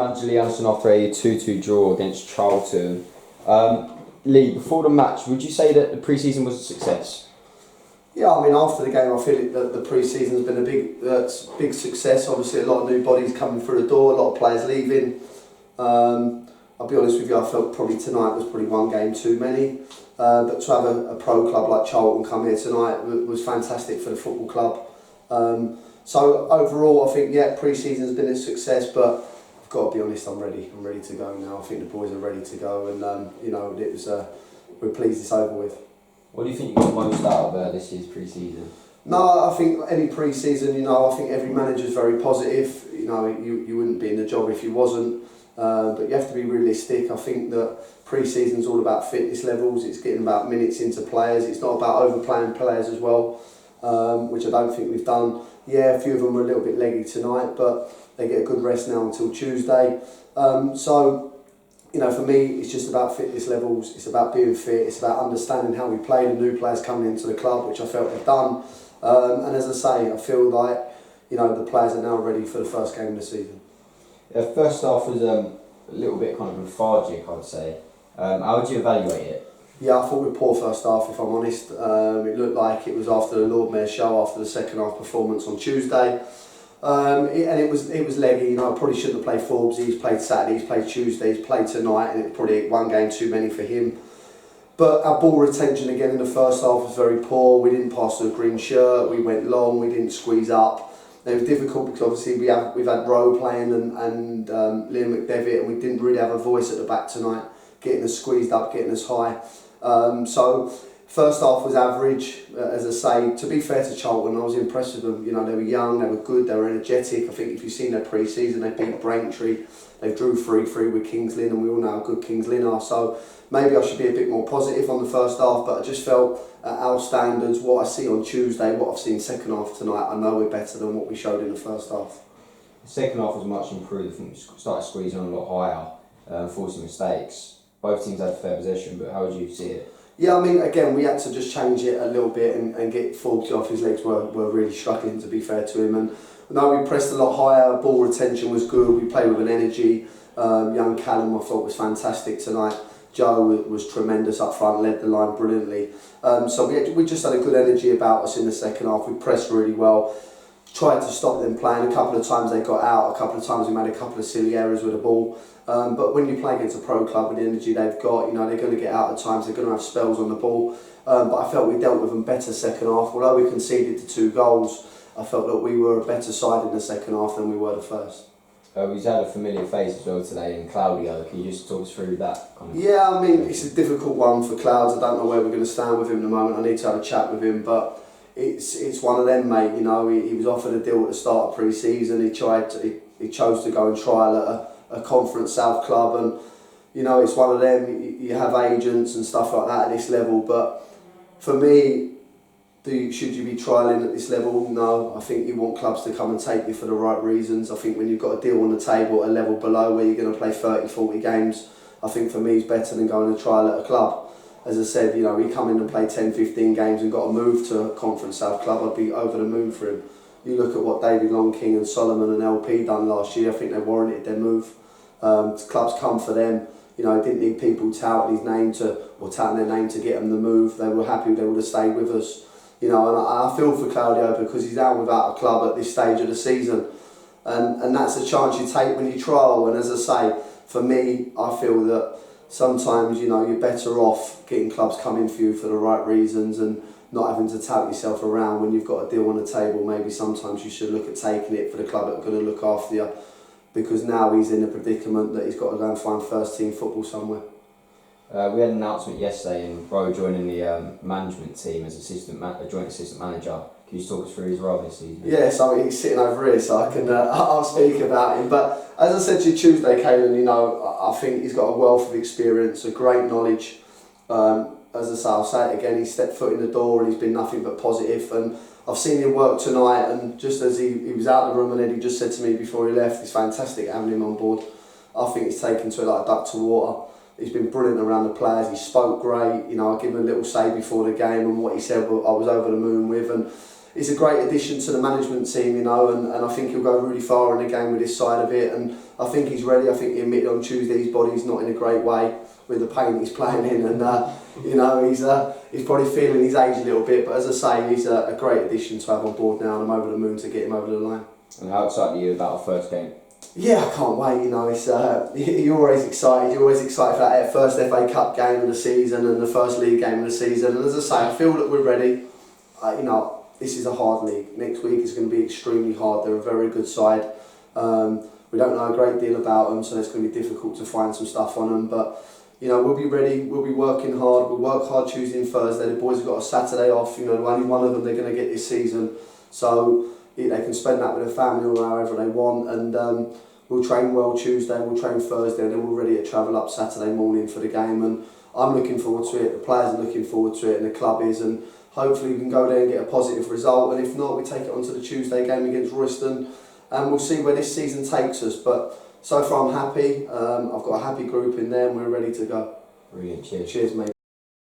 manager Lee Allinson after a 2-2 draw against Charlton. Lee, before the match, would you say that the pre-season was a success? Yeah, I mean, after the game, I feel that the pre-season's been a big success. Obviously, a lot of new bodies coming through the door, a lot of players leaving. I'll be honest with you, I felt probably tonight was probably one game too many. But to have a pro club like Charlton come here tonight was fantastic for the football club. So overall, I think, yeah, pre-season's been a success, but I've got to be honest, I'm ready. I'm ready to go now. I think the boys are ready to go, and it was. We're pleased it's over with. What do you think you got most out of this year's pre-season? No, I think any pre-season, I think every manager's very positive. You wouldn't be in the job if you wasn't. But you have to be realistic. I think that pre-season's all about fitness levels. It's getting about minutes into players. It's not about overplaying players as well, which I don't think we've done. Yeah, a few of them were a little bit leggy tonight, but they get a good rest now until Tuesday. For me, it's just about fitness levels. It's about being fit. It's about understanding how we play. The new players coming into the club, which I felt they've done. And as I say, I feel like the players are now ready for the first game of the season. Yeah, first half was a little bit kind of lethargic, I would say. How would you evaluate it? Yeah, I thought we were poor first half, if I'm honest. It looked like it was after the Lord Mayor's show, after the second half performance on Tuesday. It was leggy. I probably shouldn't have played Forbes. He's played Saturday, he's played Tuesday, he's played tonight, and it's probably one game too many for him. But our ball retention again in the first half was very poor. We didn't pass to a green shirt. We went long. We didn't squeeze up. It was difficult because obviously we've had Rowe playing and Liam McDevitt, and we didn't really have a voice at the back tonight, getting us squeezed up, getting us high. So first half was average. As I say, to be fair to Charlton, I was impressed with them. They were young, they were good, they were energetic. I think if you've seen their pre-season, they beat Braintree. They drew 3-3 with Kings Lynn, and we all know how good Kings Lynn are. So maybe I should be a bit more positive on the first half, but I just felt at our standards, what I see on Tuesday, what I've seen second half tonight, I know we're better than what we showed in the first half. The second half was much improved. I think we started squeezing on a lot higher, forcing mistakes. Both teams had fair possession, but how would you see it? Yeah, I mean, again, we had to just change it a little bit and get Forbes off. His legs were really struggling, to be fair to him. And no, we pressed a lot higher, ball retention was good, we played with an energy. Young Callum, I thought, was fantastic tonight. Joe was tremendous up front, led the line brilliantly. So we just had a good energy about us in the second half. We pressed really well, tried to stop them playing. A couple of times they got out, a couple of times we made a couple of silly errors with the ball. But when you play against a pro club with the energy they've got, they're going to get out at times, they're going to have spells on the ball. But I felt we dealt with them better second half. Although we conceded the 2 goals, I felt that we were a better side in the second half than we were the first. We've had a familiar face as well today in Claudio. Can you just talk us through that? Yeah, I mean, it's a difficult one for Clouds. I don't know where we're going to stand with him at the moment. I need to have a chat with him, but it's one of them, mate. He was offered a deal at the start of pre-season. He chose to go and trial at a Conference South club, and it's one of them. You have agents and stuff like that at this level, but for me, should you be trialling at this level? No, I think you want clubs to come and take you for the right reasons. I think when you've got a deal on the table at a level below where you're going to play 30, 40 games, I think for me it's better than going to trial at a club. As I said, he come in and play 10, 15 games and got to move to a Conference South club, I'd be over the moon for him. You look at what David Long King and Solomon and LP done last year, I think they warranted their move. Clubs come for them. Didn't need people touting his name touting their name to get them the move. They were happy they would have stayed with us. And I feel for Claudio because he's out without a club at this stage of the season. And that's a chance you take when you trial. And as I say, for me, I feel that sometimes, you're better off getting clubs coming for you for the right reasons and not having to tout yourself around when you've got a deal on the table. Maybe sometimes you should look at taking it for the club that are going to look after you, because now he's in a predicament that he's got to go and find first team football somewhere. We had an announcement yesterday in Rowe joining the management team as a joint assistant manager. Can you talk us through his role this season? Yeah, so he's sitting over here, so I can I'll speak about him. But as I said to you Tuesday, Caelan, I think he's got a wealth of experience, a great knowledge. As I say, I'll say it again, he stepped foot in the door and he's been nothing but positive. And I've seen him work tonight, and just as he was out of the room, and then he just said to me before he left, it's fantastic having him on board. I think he's taken to it like a duck to water. He's been brilliant around the players. He spoke great. I gave him a little say before the game, and what he said I was over the moon with. And he's a great addition to the management team, you know, and I think he'll go really far in the game with this side of it, and I think he's ready. I think he admitted on Tuesday his body's not in a great way with the pain he's playing in, and you know, he's probably feeling his age a little bit, but as I say, he's a great addition to have on board now, and I'm over the moon to get him over the line. And how excited are you about our first game? Yeah, I can't wait. You know, it's you're always excited. You're always excited for that first FA Cup game of the season and the first league game of the season. And as I say, I feel that we're ready. You know, this is a hard league. Next week is going to be extremely hard. They're a very good side. We don't know a great deal about them, so it's going to be difficult to find some stuff on them. But you know, we'll be ready. We'll be working hard. We'll work hard Tuesday and Thursday. The boys have got a Saturday off. You know, only one of them they're going to get this season, so they can spend that with their family or however they want. And we'll train well Tuesday. We'll train Thursday, and then we're ready to travel up Saturday morning for the game. And I'm looking forward to it. The players are looking forward to it, and the club is. And hopefully we can go there and get a positive result. And if not, we take it on to the Tuesday game against Royston, and we'll see where this season takes us. But so far I'm happy. I've got a happy group in there, and we're ready to go. Brilliant. Cheers. Cheers, mate.